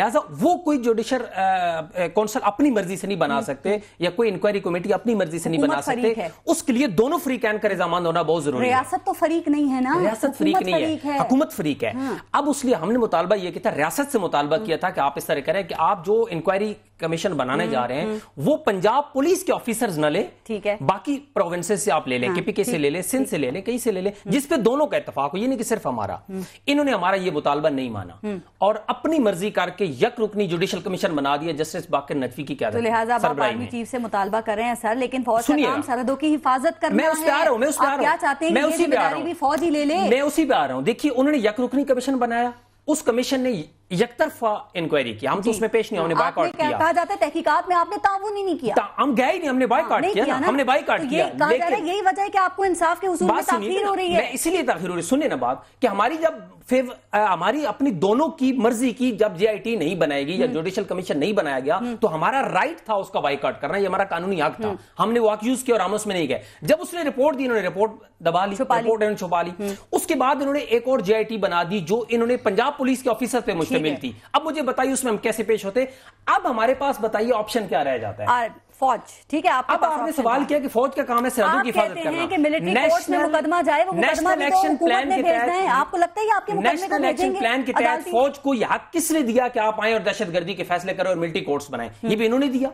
لہٰذا وہ کوئی جوڈیشل کونسل اپنی مرضی سے نہیں بنا سکتے یا کوئی انکوائری کمیٹی اپنی مرضی سے نہیں بنا سکتے. اس کے لیے دونوں فریقین کا رضامند ہونا بہت ضروری ہے. ریاست تو فریق نہیں ہے نا, ریاست فریق نہیں ہے, حکومت فریق ہے. اب اس لیے ہم نے مطالبہ یہ کیا تھا, ریاست سے مطالبہ کیا تھا کہ آپ اس طرح کریں کہ آپ جو انکوائری کمیشن بنانے جا رہے ہیں وہ پنجاب پولیس کے آفیسرز نہ لیں, باقی پروونسز سے آپ لے لیں, کے پی کے سے لے لیں, سندھ سے لے لیں, کہیں سے لے لیں, جس پہ دونوں کا اتفاق ہو. یہ نہیں کہ صرف ہمارا. انہوں نے ہمارا یہ مطالبہ نہیں مانا اور اپنی مرضی کر کے یک رکنی جوڈیشل کمیشن بنا دیا جسٹس باقر نقوی کی قیادت. تو لہٰذا آپ آرمی چیف سے مطالبہ کر رہے ہیں سر, لیکن فوج کا کام سرحدوں کی حفاظت کرنا ہے. میں اس پہ آ رہا ہوں, آپ کیا چاہتے ہیں کہ یہ ذمہ داری بھی فوج ہی لے لے؟ میں اسی پہ آ رہا ہوں. دیکھیے انہوں نے یک رکنی کمیشن بنایا, اس کمیشن نے یک طرفہ انکوائری کی, ہم تو اس میں پیش نہیں, ہم نے بائیک آؤٹ کیا. کہا جاتا ہے تحقیقات میں آپ نے تعاون ہی نہیں کیا. ہم گئے ہی نہیں, ہم نے بائیک آؤٹ کیا, ہم نے بائیک آؤٹ کیا. لیکن یہی وجہ ہے کہ آپ کو انصاف کے حصول میں تاخیر ہو رہی ہے. اسی لیے تاخیر ہو رہی ہے. سنیں نا بات کہ ہماری جب ہماری اپنی دونوں کی مرضی کی جب جے آئی ٹی نہیں بنائے گی یا جوڈیشل کمیشن نہیں بنایا گیا تو ہمارا رائٹ تھا اس کا بائیک آؤٹ کرنا, یہ ہمارا قانونی حق تھا. ہم نے واک یوز کیا اور ہم اس میں نہیں گئے. جب اس نے رپورٹ دی, انہوں نے رپورٹ دبا لی, رپورٹ چھپا لی. اس کے بعد انہوں نے ایک اور جے آئی ٹی بنا دی جو انہوں نے پنجاب پولیس کے آفیسر پہ مشتمل تھی. اب مجھے بتائیے اس میں ہم کیسے پیش ہوتے. اب ہمارے پاس بتائیے آپشن کیا رہ جاتا ہے؟ فوج. ٹھیک ہے, اب آپ نے سوال کیا کہ فوج کا کام ہے سرحدوں کی حفاظت کرنا. کہ ملٹری کورٹ میں مقدمہ جائے, وہ مقدمہ بھی تو حکومت نے بھیجنا ہے. آپ کو لگتا ہے یہ آپ کے مقدمے کو بھیجیں گے؟ پلان کے تحت فوج کو یہ حق کس نے دیا کہ آپ آئیں اور دہشت گردی کے فیصلے کریں اور ملٹری کورٹس بنائیں؟ یہ بھی انہوں نے دیا.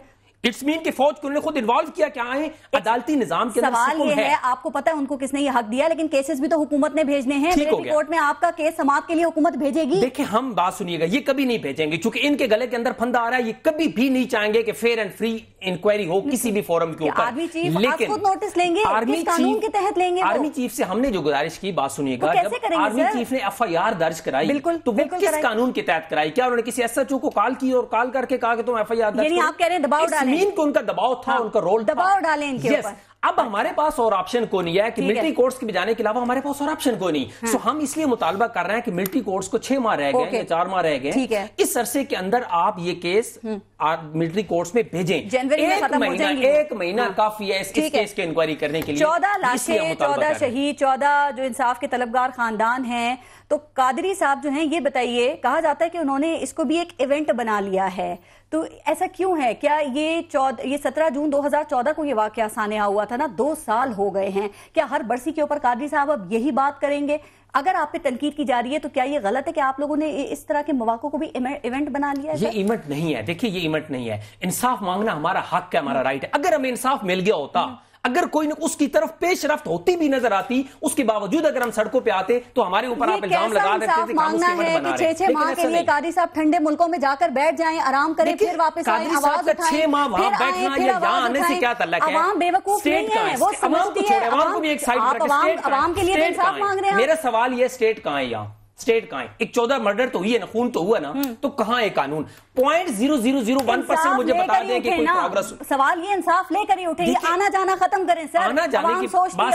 اٹس مین کہ فوج کو انہوں نے خود انوالو کیا کہ آئیں عدالتی نظام کے اندر. سوال یہ ہے, آپ کو پتہ ہے ان کو کس نے یہ حق دیا, لیکن کیسز بھی تو حکومت نے بھیجنے ہیں. ملٹری کورٹ میں آپ کا کیس سماعت کے لیے حکومت بھیجے گی. دیکھیں ہم بات سنیے گا, یہ کبھی نہیں بھیجیں گے چونکہ ان کے گلے کے اندر پھندا آ رہا ہے. یہ کبھی بھی نہیں چاہیں گے کہ فیئر اینڈ فری انکوائری ہو کسی بھی فورم کے اوپر. آرمی چیف آپ خود نوٹس لیں گے, کس قانون کے تحت لیں گے؟ آرمی چیف سے ہم نے جو گزارش کی, بات سنیے گا, جب آرمی چیف نے ایف آئی آر درج کرائی تو وہ کس قانون کے تحت کرائی؟ کیا انہوں نے کسی ایس ایچ او کو کال کی اور کال کر کے کہا کہ تم ایف آئی آر درج کرو؟ یعنی آپ کہہ رہے ہیں دباؤ ڈالیں. ان کو ان کا دباؤ تھا, ان کا رول دباؤ ڈالیں ان کے اوپر. اب ہمارے پاس اور آپشن کو نہیں ہے کہ ملٹری کورٹس کے بجانے کے علاوہ ہمارے پاس اور آپشن کو نہیں. سو ہم اس لیے مطالبہ کر رہے ہیں کہ ملٹری کورٹس کو 6 ماہ رہ گئے یا 4 ماہ رہ گئے, اس عرصے کے اندر آپ یہ کیس ملٹری کورٹس میں بھیجیں. ایک مہینہ کافی ہے اس کیس کے انکوائری کرنے کے لیے. 14 لاشیں, 14 شہید, 14 جو انصاف کے طلبگار خاندان ہیں. تو قادری صاحب جو ہیں, یہ بتائیے, کہا جاتا ہے کہ انہوں نے اس کو بھی ایک ایونٹ بنا لیا ہے, تو ایسا کیوں ہے؟ کیا یہ 17 جون 2014 کو یہ واقعہ سامنے ہوا تھا نا, 2 سال ہو گئے ہیں. کیا ہر برسی کے اوپر قادری صاحب اب یہی بات کریں گے؟ اگر آپ پہ تنقید کی جا رہی ہے تو کیا یہ غلط ہے کہ آپ لوگوں نے اس طرح کے مواقع کو بھی ایونٹ بنا لیا ہے؟ یہ ایونٹ نہیں ہے. دیکھیے یہ ایونٹ نہیں ہے. انصاف مانگنا ہمارا حق ہے, ہمارا رائٹ ہے. اگر ہمیں انصاف مل گیا ہوتا, اگر کوئی اس کی طرف پیش رفت ہوتی بھی نظر آتی, اس کے باوجود اگر ہم سڑکوں پہ آتے تو ہمارے اوپر آپ الزام لگا دیتے تھے کہ ہم اس کے ایونٹ بنا رہے ہیں. 6 ماہ کے لیے قادری صاحب ٹھنڈے ملکوں میں جا کر بیٹھ جائیں, آرام کریں, پھر واپس آئیں, آواز اٹھائیں, 6 ماہ وہاں بیٹھنا یا یہاں آنے سے کیا تعلق ہے؟ عوام بیوقوف نہیں ہے, وہ سمجھتی ہے. عوام کو بھی ایک سائڈ پر رکھیں, عوام کے لیے انصاف مانگ رہے ہیں. میرا سوال یہ, اسٹیٹ کہاں ہے یہاں؟ اسٹیٹ کہاں ہے؟ ایک 14 مرڈر تو ہوئی ہے نا, خون تو ہوا نا, تو کہاں ہے قانون؟ 0.0001% مجھے بتا دیں کہ کوئی پروگرس. سوال یہ انصاف لے کر ہی اٹھے, یہ آنا جانا ختم کریں سر. آنا جانے کی بات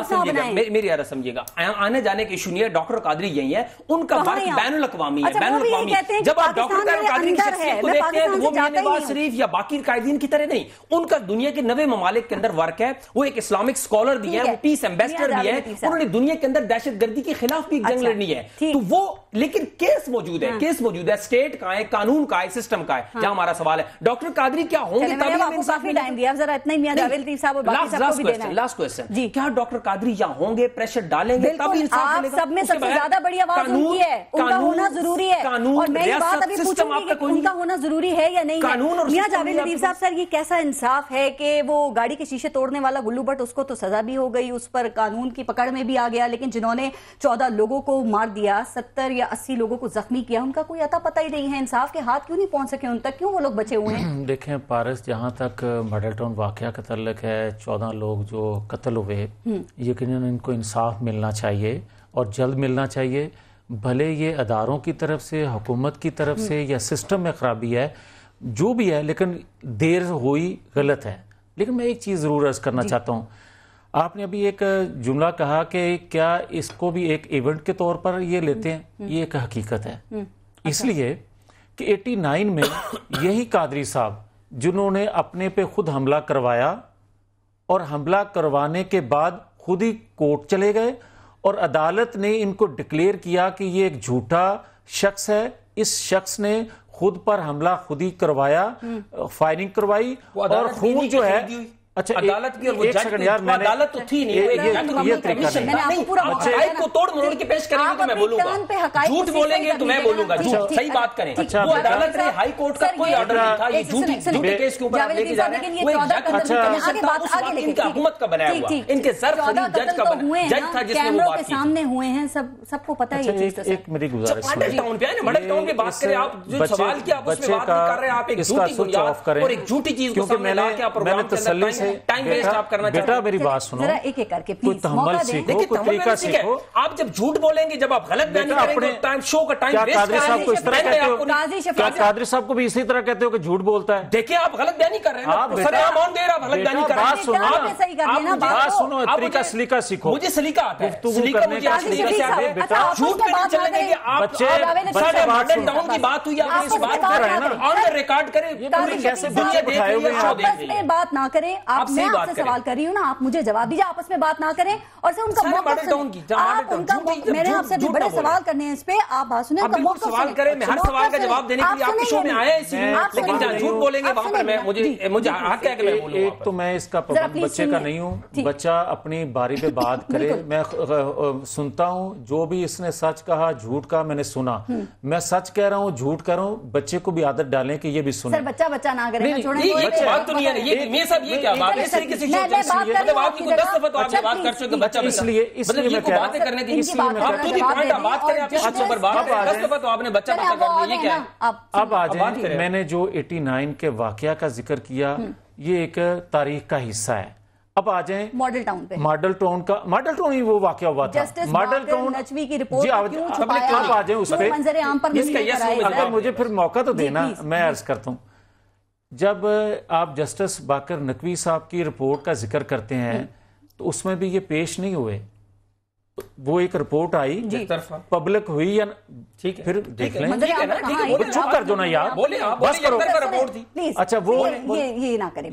سمجھیے گا, میری عرض سمجھیے گا, آنے جانے کے ایشو نہیں ہے. ڈاکٹر قادری یہی ہے, ان کا ورک بین الاقوامی ہے, بین الاقوامی. جب آپ ڈاکٹر قادری کی شخصیت کو دیکھتے ہیں تو وہ میاں نواز شریف یا باقی قائدین کی طرح نہیں. ان کا دنیا کے 9 ممالک کے اندر ورک ہے, وہ ایک اسلامک اسکالر بھی ہے, وہ پیس ایمبیسڈر بھی ہے, انہوں نے دنیا کے اندر دہشت گردی کے خلاف بھی جنگ لڑنی ہے. تو وہ لیکن کیس موجود ہے, کیس موجود ہے, اسٹیٹ کا ہے, قانون کا ہے, سسٹم کا ہے. جہاں ہمارا سوال ہے ڈاکٹر قادری کیا ہوں گے تبھی ہم انصاف میں ٹائم دیا, ذرا اتنا ہی میاں جاوید لطیف صاحب اور باقی سب کو بھی دینا ہے. لاسٹ کوسچن, کیا ڈاکٹر قادری یہاں ہوں گے, پریشر ڈالیں گے تبھی انصاف ملے گا؟ آپ سب میں سب سے زیادہ بڑی آواز ان کی ہے, ان کا ہونا ضروری ہے. اور میں یہ بات ابھی پوچھوں گی کہ ان کا ہونا ضروری ہے یا نہیں ہے. میاں جاوید لطیف صاحب, سر یہ کیسا انصاف ہے کہ وہ گاڑی کے شیشے توڑنے والا گلو بٹ, اس کو تو سزا بھی ہو گئی, اس پر قانون کی پکڑ میں بھی آ گیا, لیکن جنہوں نے 14 لوگوں کو مار دیا, 70 یا 80 لوگوں کو زخمی کیا, ان کا کوئی عطا پتہ ہی نہیں ہے. انصاف کے ہاتھ کیوں نہیں پہنچ سکے ان تک, کیوں وہ لوگ بچے ہوئے ہیں؟ دیکھیں پارس, جہاں تک ماڈل ٹاؤن واقعہ کا تعلق ہے, 14 لوگ جو قتل ہوئے, یقیناً ان کو انصاف ملنا چاہیے اور جلد ملنا چاہیے. بھلے یہ اداروں کی طرف سے, حکومت کی طرف سے یا سسٹم میں خرابی ہے, جو بھی ہے, لیکن دیر ہوئی غلط ہے. لیکن میں ایک چیز ضرور عرض کرنا چاہتا ہوں. آپ نے ابھی ایک جملہ کہا کہ کیا اس کو بھی ایک ایونٹ کے طور پر یہ لیتے ہیں, یہ ایک حقیقت ہے. اس لیے کہ 89 میں یہی قادری صاحب جنہوں نے اپنے پہ خود حملہ کروایا اور حملہ کروانے کے بعد خود ہی کورٹ چلے گئے اور عدالت نے ان کو ڈکلیئر کیا کہ یہ ایک جھوٹا شخص ہے. اس شخص نے خود پر حملہ خود ہی کروایا، فائرنگ کروائی، اور خون جو ہے اچھا عدالت بھی، اور وہ ایک سیکنڈ یار، میں نے عدالت تو تھی نہیں، یہ طریقہ نہیں، حقائق کو توڑ مروڑ کے پیش کریں گے تو میں بولوں گا، جھوٹ بولیں گے تو میں بولوں گا، جھوٹ صحیح بات کریں، وہ عدالت نے ہائی کورٹ کا کوئی آرڈر نہیں تھا، یہ جھوٹے کیس کے اوپر آپ لے کے جا رہے ہیں، وہ ایک جج کمیشن تھا اس وقت ان کا حکومت کا بنایا ہوا، ان کے ظرف خرید جج کا جج تھا جس نے وہ بات کی، سامنے ہوئے ہیں، سب کو پتہ ہے یہ چیز۔ ایک میری گزارش ماڈل ٹاؤن پہ آئے نا، ماڈل ٹاؤن پہ بات کریں، آپ جو سوال کیا آپ اس میں بات نہیں کر رہے، آپ ایک جھوٹی بنیاد اور ایک جھوٹی چیز کو سامنے لا کے آپ پروگرام کے اندر ٹائم ویسٹ آپ کرنا چاہتے ہیں۔ بیٹا میری بات سنو، ایک ایک کر کے کوئی تحمل سیکھو، کوئی طریقہ سیکھو۔ آپ جب جھوٹ بولیں گے، جب آپ غلط بیان کریں گے، ٹائم شو کا ٹائم ویسٹ قادری صاحب کو اس طرح کہتے ہو؟ کیا قادری صاحب کو بھی اسی طرح کہتے ہو کہ جھوٹ بولتا ہے؟ دیکھیں آپ غلط بیانی کر رہے ہیں، سر امان دے رہا غلط بیانی کر رہے ہیں، بات سنو، طریقہ سلیقہ سیکھو۔ مجھے سلیقہ آتا ہے، گفتگو سلیقہ کرنے مجھے کا سلیقہ سے آتا ہے، بیٹا جھوٹ پہ نہیں چلیں گے، آپ سارے ماڈل ٹاؤن کی بات ہوئی، آپ اس بات کر رہے ہیں نا، آن دا ریکارڈ کریں، کیسے دنیا دیکھ رہی ہے، شو دیکھ آپس رہی میں ہے، بات نہ کریں، آپ میں آپ سے سوال کر رہی ہوں نا، آپ مجھے جواب دیجیے، آپس میں بات نہ کریں، اور سے ان کا موقف میں نے آپ سے بھی بڑے سوال کرنے ہیں اس پہ، آپ بات سنیں، آپ بالکل سوال کریں، میں ہر سوال کا جواب دینے کے لیے آپ کے شو میں آیا ہے، اسی لیے، لیکن جہاں جھوٹ بولیں گے وہاں پر میں مجھے حق ہے کہ میں بولوں۔ ایک تو میں اس کا پابند بچے کا نہیں ہوں، بچہ اپنی باری پہ بات کرے، میں سنتا ہوں جو بھی اس نے سچ کہا جھوٹ کہا میں نے سنا، میں سچ کہہ رہا ہوں جھوٹ کہہ رہا ہوں، بچے کو بھی عادت ڈالیں کہ یہ بھی سنیں۔ بچہ نہ کریں، یہ بات تو نہیں ہے، یہ میں صاحب یہ کیا بات ہے، اس طریقے سے مطلب آپ کی کوئی 10 دفعہ تو آپ نے بات کر چکے بچہ اس لیے یہ کو باتیں کرنے کی آپ تو بات کریں، آپ اس پر بات کریں، 10 دفعہ تو آپ نے بچہ باتیں کر لی، یہ کیا ہے؟ اب آ جائیں، میں نے جو 89 کے واقعہ کا ذکر کیا یہ ایک تاریخ کا حصہ ہے۔ اب آ جائیں ماڈل ٹاؤن پہ، ماڈل ٹاؤن ہی وہ واقعہ ہوا تھا، ماڈل ٹاؤن نجوی کی رپورٹ جی اب آ جائیں اس پہ، منظر عام پر اگر مجھے پھر موقع تو دینا، میں عرض کرتا ہوں، جب آپ جسٹس باقر نقوی صاحب کی رپورٹ کا ذکر کرتے ہیں تو اس میں بھی یہ پیش نہیں ہوئے، وہ ایک رپورٹ آئی پبلک ہوئی یا ٹھیک ہے، پھر دیکھ لیں، چپ کر دو نا یار، بس کرو، اچھا یہ نہ کریں،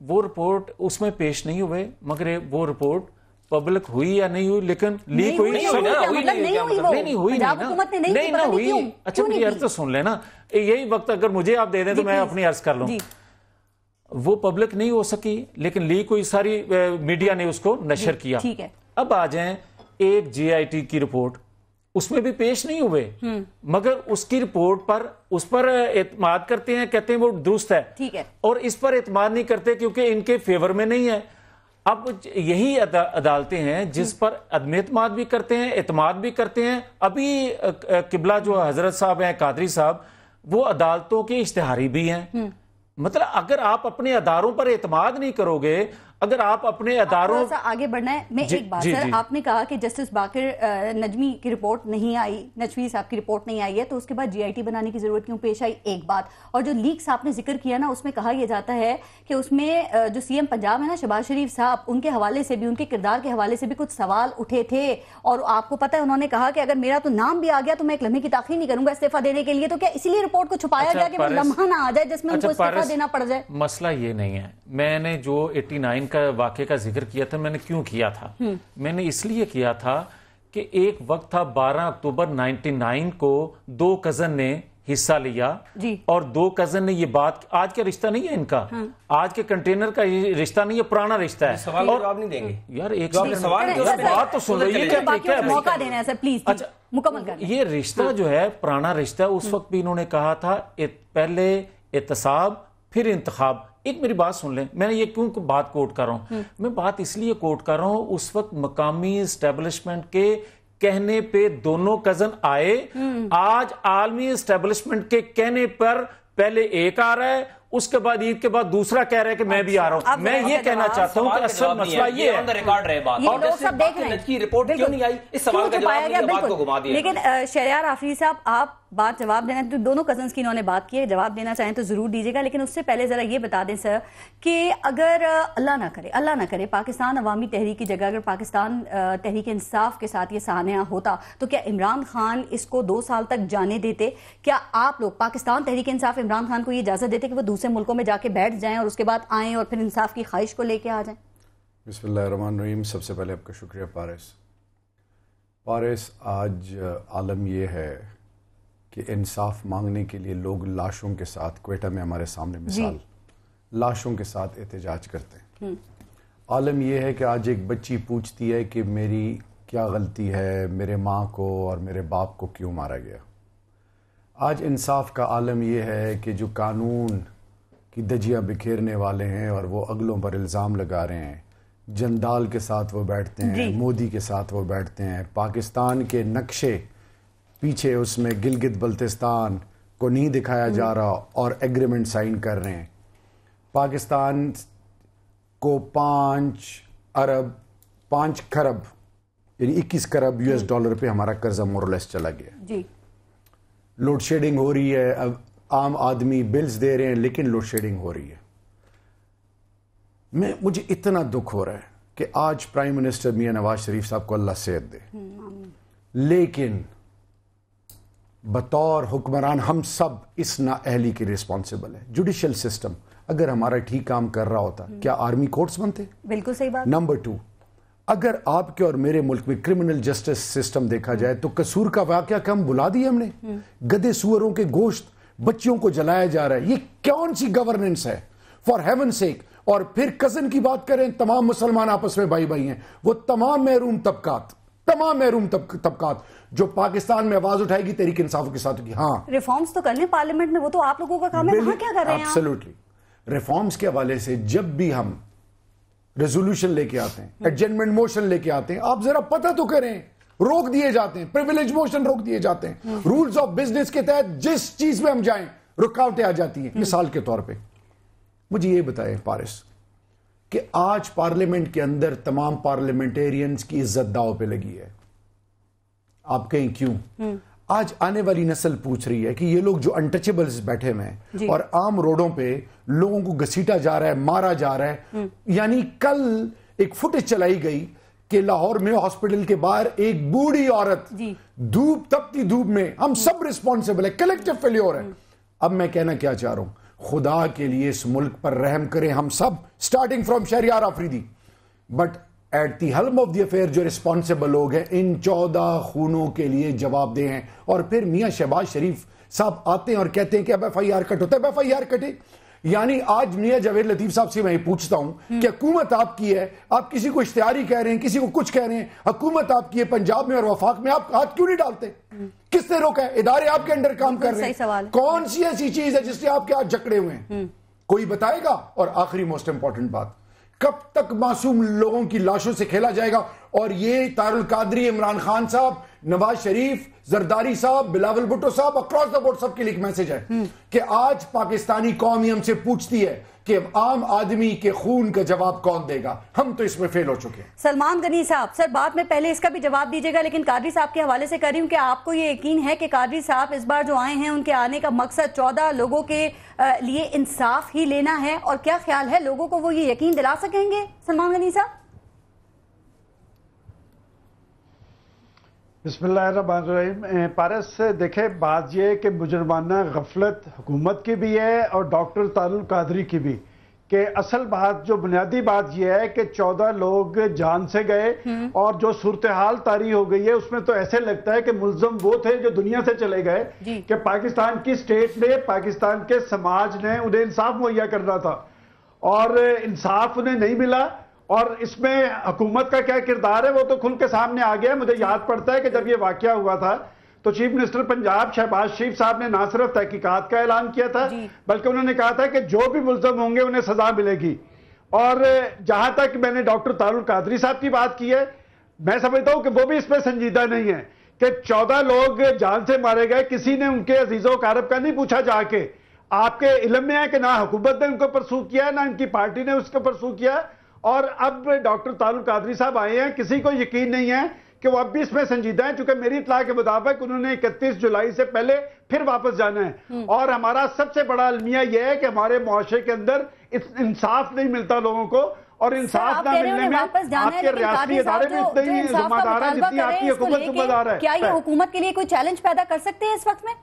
وہ رپورٹ اس میں پیش نہیں ہوئے، مگر وہ رپورٹ پبلک ہوئی یا نہیں ہوئی، لیکن لیک ہوئی نہیں ہوئی، اچھا میری عرض تو سن لینا، یہی وقت اگر مجھے آپ دے دیں تو میں اپنی عرض کر لوں، وہ پبلک نہیں ہو سکی لیکن لیک ہوئی، ساری میڈیا نے اس کو نشر کیا۔ اب آ جائیں ایک جے آئی ٹی کی رپورٹ، اس میں بھی پیش نہیں ہوئے، مگر اس کی رپورٹ پر اس پر اعتماد کرتے ہیں، کہتے ہیں وہ درست ہے، اور اس پر اعتماد نہیں کرتے کیونکہ ان کے فیور میں نہیں ہے۔ اب یہی عدالتیں ہیں جس پر عدم اعتماد بھی کرتے ہیں، اعتماد بھی کرتے ہیں۔ ابھی قبلہ جو حضرت صاحب ہیں قادری صاحب، وہ عدالتوں کے اشتہاری بھی ہیں، مطلب اگر آپ اپنے اداروں پر اعتماد نہیں کرو گے، اگر آپ اپنے اداروں آگے بڑھنا ہے، میں ایک بات سر، آپ نے کہا کہ جسٹس باقر نجمی کی رپورٹ نہیں آئی، نجوی صاحب کی رپورٹ نہیں آئی ہے، تو اس کے بعد جی آئی ٹی بنانے کی ضرورت کیوں پیش آئی؟ ایک بات، اور جو لیکس آپ نے ذکر کیا نا، اس میں کہا یہ جاتا ہے کہ اس میں جو سی ایم پنجاب ہے نا شہباز شریف صاحب، ان کے حوالے سے بھی، ان کے کردار کے حوالے سے بھی کچھ سوال اٹھے تھے، اور آپ کو پتہ ہے انہوں نے کہا کہ اگر میرا تو نام بھی آ گیا تو میں ایک لمحے کی تاخیر نہیں کروں گا استعفیٰ دینے کے لیے، تو کیا اسی لیے رپورٹ کو چھپایا گیا کہ وہ لمحہ نہ آ جائے جس میں ان کو استعفیٰ دینا پڑ جائے؟ مسئلہ یہ نہیں ہے، میں نے جو 89 کا واقعے کا ذکر کیا تھا، میں نے کیوں کیا تھا؟ میں نے اس لیے کیا تھا کہ ایک وقت تھا 12 اکتوبر 99 کو 2 کزن نے حصہ لیا، اور 2 کزن نے یہ بات، آج کا رشتہ نہیں ہے ان کا، آج کے کنٹینر کا رشتہ نہیں ہے، پرانا رشتہ ہے۔ سوال کا جواب نہیں دیں گے یار، ایک بات تو سن لو، یہ کیا طریقہ ہے؟ موقع دینا ہے سر، پلیز مکمل کر لیں۔ یہ رشتہ جو ہے پرانا رشتہ، اس وقت بھی انہوں نے کہا تھا پہلے احتساب پھر انتخاب۔ ایک میری بات سن لیں، میں نے یہ کیوں بات کوٹ کر رہا ہوں؟ میں بات اس لیے کوٹ کر رہا ہوں، اس وقت مقامی اسٹیبلشمنٹ کے کہنے پہ دونوں کزن آئے، آج عالمی اسٹیبلشمنٹ کے کہنے پر پہلے ایک آ رہا ہے، اس کے بعد عید کے بعد دوسرا کہہ رہا ہے کہ میں بھی آ رہا ہوں۔ میں یہ کہنا چاہتا ہوں کہ اصل مسئلہ یہ ہے، لیکن شہریار آفریدی صاحب، آپ بات جواب دینا، تو دونوں کزنز کی انہوں نے بات کی ہے، جواب دینا چاہیں تو ضرور دیجیے گا، لیکن اس سے پہلے ذرا یہ بتا دیں سر کہ اگر اللہ نہ کرے پاکستان عوامی تحریک کی جگہ اگر پاکستان تحریک انصاف کے ساتھ یہ سانحہ ہوتا، تو کیا عمران خان اس کو 2 سال تک جانے دیتے؟ کیا آپ لوگ پاکستان تحریک انصاف عمران خان کو یہ اجازت دیتے کہ وہ دوسرے ملکوں میں جا کے بیٹھ جائیں اور اس کے بعد آئیں اور پھر انصاف کی خواہش کو لے کے آ جائیں؟ بسم اللہ الرحمن الرحیم۔ سب سے پہلے آپ کا شکریہ پارس۔ آج عالم یہ ہے کہ انصاف مانگنے کے لیے لوگ لاشوں کے ساتھ، کوئٹہ میں ہمارے سامنے مثال، لاشوں کے ساتھ احتجاج کرتے ہیں. عالم یہ ہے کہ آج ایک بچی پوچھتی ہے کہ میری کیا غلطی ہے، میرے ماں کو اور میرے باپ کو کیوں مارا گیا. آج انصاف کا عالم یہ ہے کہ جو قانون کی دھجیاں بکھیرنے والے ہیں اور وہ اگلوں پر الزام لگا رہے ہیں، جندال کے ساتھ وہ بیٹھتے ہیں، مودی کے ساتھ وہ بیٹھتے ہیں، پاکستان کے نقشے پیچھے اس میں گلگت بلتستان کو نہیں دکھایا جا رہا اور ایگریمنٹ سائن کر رہے ہیں. پاکستان کو 5 کھرب یعنی 21 کروڑ US ڈالر پہ ہمارا قرضہ مورلیس چلا گیا. لوڈ شیڈنگ ہو رہی ہے، اب عام آدمی بلز دے رہے ہیں لیکن لوڈ شیڈنگ ہو رہی ہے. مجھے اتنا دکھ ہو رہا ہے کہ آج پرائم منسٹر میاں نواز شریف صاحب کو اللہ صحت دے، لیکن بطور حکمران ہم سب اس نااہلی کے ریسپانسبل ہے. جوڈیشل سسٹم اگر ہمارا ٹھیک کام کر رہا ہوتا کیا آرمی کورٹس بنتے؟ بالکل صحیح بات. نمبر 2، اگر آپ کے اور میرے ملک میں کرمنل جسٹس سسٹم دیکھا جائے تو قصور کا واقعہ کم بلا دی ہم نے. گدے سوروں کے گوشت بچیوں کو جلایا جا رہا ہے. یہ کون سی گورننس ہے فار ہیون سیک؟ اور پھر کزن کی بات کریں، تمام مسلمان آپس میں بھائی بھائی ہیں. وہ تمام محروم طبقات جو پاکستان میں آواز اٹھائے گی تحریک انصاف کے ساتھ ہوگی. ہاں ریفارمز تو کرنے پارلیمنٹ میں، وہ تو آپ لوگوں کا کام ہے، وہاں کیا کر رہے ہیں؟ ایبسلیوٹلی. ریفارمز کے حوالے سے جب بھی ہم ریزولوشن لے کے آتے ہیں، ایڈجنمنٹ موشن لے کے آتے ہیں، آپ ذرا پتہ تو کریں، روک دیے جاتے ہیں. پریویلیج موشن روک دیے جاتے ہیں. رولز آف بزنس کے تحت جس چیز میں ہم جائیں رکاوٹیں آ جاتی ہیں. مثال کے طور پہ مجھے یہ بتائیں پارس کہ آج پارلیمنٹ کے اندر تمام پارلیمنٹیرینز کی عزت داؤ پہ لگی ہے. آپ کہیں کیوں؟ آج آنے والی نسل پوچھ رہی ہے کہ یہ لوگ جو انٹچیبلز بیٹھے ہوئے ہیں اور عام روڈوں پہ لوگوں کو گھسیٹا جا رہا ہے، مارا جا رہا ہے. یعنی کل ایک فوٹیج چلائی گئی کہ لاہور میں ہاسپٹل کے باہر ایک بوڑھی عورت دھوپ، تپتی دھوپ میں، ہم سب ریسپانسبل ہے، کلیکٹیو فیلیور ہے. اب میں کہنا کیا چاہ رہا ہوں، خدا کے لیے اس ملک پر رحم کریں ہم سب، starting from Shahryar Afridi, but at the helm of the affair جو ریسپانسبل لوگ ہیں ان 14 خونوں کے لیے جواب دہ ہیں. اور پھر میاں شہباز شریف صاحب آتے ہیں اور کہتے ہیں کہ اب FIR کٹ ہوتا ہے. FIR کٹے یعنی آج میاں جاوید لطیف صاحب سے میں پوچھتا ہوں کہ حکومت آپ کی ہے، آپ کسی کو اشتہاری کہہ رہے ہیں، کسی کو کچھ کہہ رہے ہیں، حکومت آپ کی ہے پنجاب میں اور وفاق میں، آپ ہاتھ کیوں نہیں ڈالتے؟ کس نے روکا ہے؟ ادارے آپ کے انڈر کام کر رہے ہیں. کون سی ایسی چیز ہے جس سے آپ کے ہاتھ جکڑے ہوئے ہیں؟ کوئی بتائے گا؟ اور آخری موسٹ امپورٹنٹ بات، کب تک معصوم لوگوں کی لاشوں سے کھیلا جائے گا؟ اور یہ طاہر القادری، عمران خان صاحب، نواز شریف، زرداری صاحب، بلاول بھٹو صاحب، اکراس دا بورڈ سب کے لیے ایک میسج ہے کہ آج پاکستانی قوم ہی ہم سے پوچھتی ہے کہ عام آدمی کے خون کا جواب کون دے گا؟ ہم تو اس میں فیل ہو چکے ہیں. سلمان غنی صاحب، سر بعد میں پہلے اس کا بھی جواب دیجیے گا، لیکن قادری صاحب کے حوالے سے کر رہی ہوں کہ آپ کو یہ یقین ہے کہ قادری صاحب اس بار جو آئے ہیں ان کے آنے کا مقصد 14 لوگوں کے لیے انصاف ہی لینا ہے؟ اور کیا خیال ہے لوگوں کو وہ یہ یقین دلا سکیں گے سلمان غنی صاحب؟ بسم اللہ الرحمن الرحیم. پارس دیکھیں، بات یہ ہے کہ مجرمانہ غفلت حکومت کی بھی ہے اور ڈاکٹر طاہر القادری کی بھی، کہ اصل بات جو بنیادی بات یہ ہے کہ 14 لوگ جان سے گئے اور جو صورتحال طاری ہو گئی ہے اس میں تو ایسے لگتا ہے کہ ملزم وہ تھے جو دنیا سے چلے گئے کہ پاکستان کی سٹیٹ نے، پاکستان کے سماج نے انہیں انصاف مہیا کرنا تھا اور انصاف انہیں نہیں ملا. اور اس میں حکومت کا کیا کردار ہے وہ تو کھل کے سامنے آ گیا. مجھے یاد پڑتا ہے کہ جب یہ واقعہ ہوا تھا تو چیف منسٹر پنجاب شہباز شریف صاحب نے نہ صرف تحقیقات کا اعلان کیا تھا بلکہ انہوں نے کہا تھا کہ جو بھی ملزم ہوں گے انہیں سزا ملے گی. اور جہاں تک میں نے ڈاکٹر طاہر القادری صاحب کی بات کی ہے، میں سمجھتا ہوں کہ وہ بھی اس میں سنجیدہ نہیں ہے کہ 14 لوگ جان سے مارے گئے، کسی نے ان کے عزیز و اقارب کا نہیں پوچھا جا کے. آپ کے علم میں ہے کہ نہ حکومت نے ان کو پرسو کیا نہ ان کی پارٹی نے اس کو پرسو کیا. اور اب ڈاکٹر طاہر القادری صاحب آئے ہیں، کسی کو یقین نہیں ہے کہ وہ اب بھی اس میں سنجیدہ ہیں، چونکہ میری اطلاع کے مطابق انہوں نے 31 جولائی سے پہلے پھر واپس جانا ہے. اور ہمارا سب سے بڑا المیہ یہ ہے کہ ہمارے معاشرے کے اندر انصاف نہیں ملتا لوگوں کو، اور انصاف نہ ملنے میں آپ کے ریاستی ادارے بھی اتنے ہی ذمہ دار ہیں جتنی آپ کی حکومت ذمہ دار ہے. کیا یہ حکومت کے لیے کوئی چیلنج پیدا کر سکتے ہیں اس وقت میں؟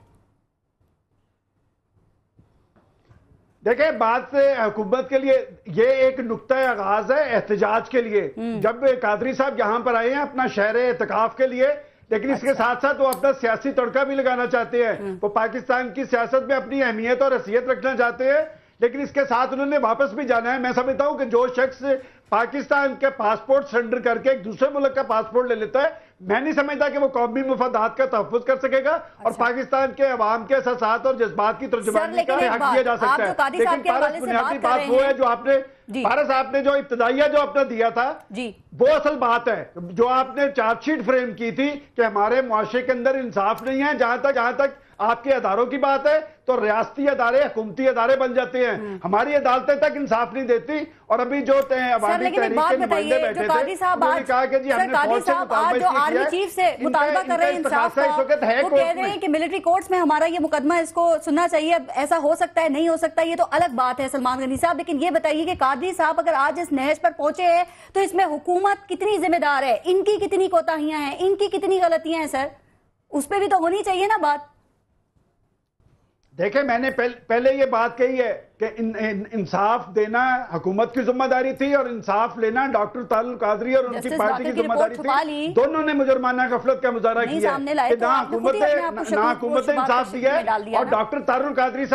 دیکھیں، بات حکومت کے لیے یہ ایک نقطہ آغاز ہے احتجاج کے لیے. جب قادری صاحب یہاں پر آئے ہیں اپنا شہر اعتکاف کے لیے، لیکن اس کے ساتھ ساتھ وہ اپنا سیاسی تڑکا بھی لگانا چاہتے ہیں، وہ پاکستان کی سیاست میں اپنی اہمیت اور حیثیت رکھنا چاہتے ہیں، لیکن اس کے ساتھ انہوں نے واپس بھی جانا ہے۔ میں سمجھتا ہوں کہ جو شخص پاکستان کے پاسپورٹ سرنڈر کر کے ایک دوسرے ملک کا پاسپورٹ لے لیتا ہے، میں نہیں سمجھتا کہ وہ قومی مفادات کا تحفظ کر سکے گا اور پاکستان کے عوام کے احساسات اور جذبات کی ترجمانی کا حق دیا جا سکتا ہے۔ لیکن پارس بنیادی بات وہ ہے جو آپ نے پارس آپ نے جو ابتدائیہ جو اپنا دیا تھا وہ اصل بات ہے جو آپ نے چارج شیٹ فریم کی تھی کہ ہمارے معاشرے کے اندر انصاف نہیں ہے۔ جہاں تک آپ کے اداروں کی بات ہے تو ریاستی ادارے حکومتی ادارے بن جاتے ہیں، ہماری عدالتیں تک انصاف نہیں دیتی۔ اور ابھی جو عوامی تحریک کے نمائندے بیٹھے تھے انہوں نے کہا کہ جی ہم نے فوج سے آرمی چیف سے مطالبہ کر رہے ہیں انصاف کا، وہ کہہ رہے ہیں کہ ملٹری کورٹس میں ہمارا یہ مقدمہ اس کو سننا چاہیے، اب ایسا ہو سکتا ہے نہیں ہو سکتا یہ تو الگ بات ہے سلمان غنی صاحب، لیکن یہ بتائیے کہ قادری صاحب اگر آج اس نہج پر پہنچے ہیں تو اس میں حکومت کتنی ذمہ دار ہے، ان کی کتنی کوتاہیاں ہیں، ان کی کتنی غلطیاں ہیں سر، اس پہ بھی تو ہونی چاہیے نا بات۔ دیکھیں میں نے پہلے یہ بات کہی ہے کہ انصاف دینا حکومت کی ذمہ داری تھی اور انصاف لینا ڈاکٹر طاہر القادری اور ان کی پارٹی کی ذمہ داری تھی۔ دونوں نے مجرمانہ غفلت کا مظاہرہ کیا ہے کہ نہ حکومت نے انصاف دیا ہے اور ڈاکٹر طاہر القادری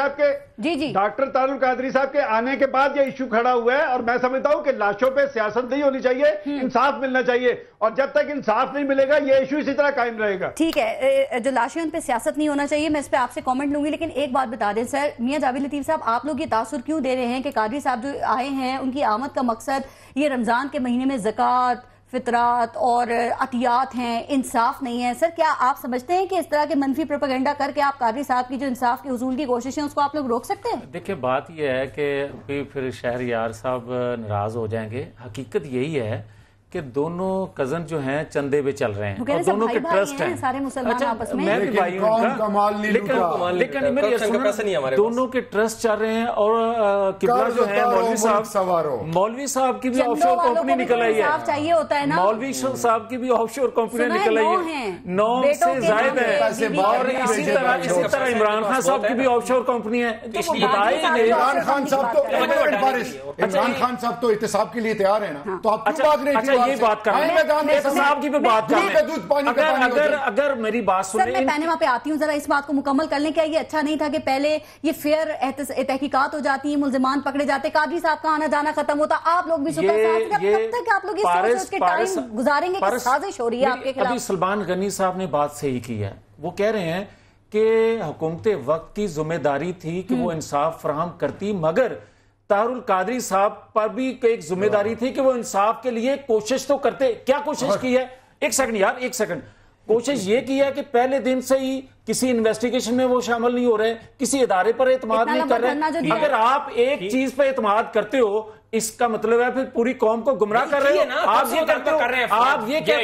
صاحب کے آنے کے بعد یہ ایشو کھڑا ہوا ہے۔ اور میں سمجھتا ہوں کہ لاشوں پہ سیاست نہیں ہونی چاہیے، انصاف ملنا چاہیے، اور جب تک انصاف نہیں ملے گا یہ ایشو اسی طرح قائم رہے گا۔ ٹھیک ہے، جو لاشیں ان پہ سیاست نہیں ہونا چاہیے، میں اس پہ آپ سے کامنٹ لوں گی، لیکن ایک بات بتا دیں سر، میاں جاوید لطیف صاحب، آپ لوگ یہ تاثر کیوں دے رہے ہیں کہ قادری صاحب جو آئے ہیں ان کی آمد کا مقصد یہ رمضان کے مہینے میں زکوٰۃ، فطرات اور عطیات ہیں، انصاف نہیں ہے؟ سر کیا آپ سمجھتے ہیں کہ اس طرح کے منفی پروپیگنڈا کر کے آپ قادری صاحب کی جو انصاف کے حصول کی کوشش ہیں اس کو آپ لوگ روک سکتے ہیں؟ دیکھیں بات یہ ہے کہ پھر شہریار صاحب ناراض ہو جائیں گے، حقیقت یہی ہے کہ دونوں کزن جو ہیں چندے پہ چل رہے ہیں اور دونوں کے ٹرسٹ ہیں سارے مسلمان آپس میں، میں بھی بھائی ہوں لیکن میری دونوں کے ٹرسٹ چل رہے ہیں اور قبلہ جو ہے مولوی صاحب کی بھی آف شور کمپنی نکل آئی ہے، مولوی صاحب کی بھی آف شور کمپنی نکل آئی ہے، 9 سے زائد ہے، اور اسی طرح عمران خان صاحب کی بھی آف شور کمپنی ہے۔ عمران خان صاحب تو احتساب کے لیے تیار ہے نا، تو آپ کیوں بھاگ رہے ہیں؟ یہ بات کر رہے ہیں احتساب کی بھی بات کر رہے ہیں۔ اگر میری بات سنیں، سر میں پینما پہ آتی ہوں، ذرا اس بات کو مکمل کر لیں، کیا یہ اچھا نہیں تھا کہ پہلے یہ فیئر تحقیقات ہو جاتی ہیں، ملزمان پکڑے جاتے، قادری صاحب کا آنا جانا ختم ہوتا، آپ لوگ بھی شکر کب تک آپ لوگ اس کے ٹائم گزاریں گے کہ سازش ہو رہی ہے آپ کے خلاف؟ ابھی سلمان غنی صاحب نے بات صحیح کی ہے، وہ کہہ رہے ہیں کہ حکومت وقت کی ذمہ داری تھی کہ وہ انصاف فراہم کرتی، مگر طاہر القادری صاحب پر بھی ایک ذمہ داری تھی کہ وہ انصاف کے لیے کوشش تو کرتے۔ کیا کوشش کی ہے؟ ایک سیکنڈ کوشش یہ کی ہے کہ پہلے دن سے ہی کسی انویسٹیگیشن میں وہ شامل نہیں ہو رہے، کسی ادارے پر اعتماد نہیں کر رہے۔ اگر آپ ایک چیز پر اعتماد کرتے ہو اس کا مطلب ہے پھر پوری قوم کو گمراہ کر رہے ہو۔ آپ یہ کہتے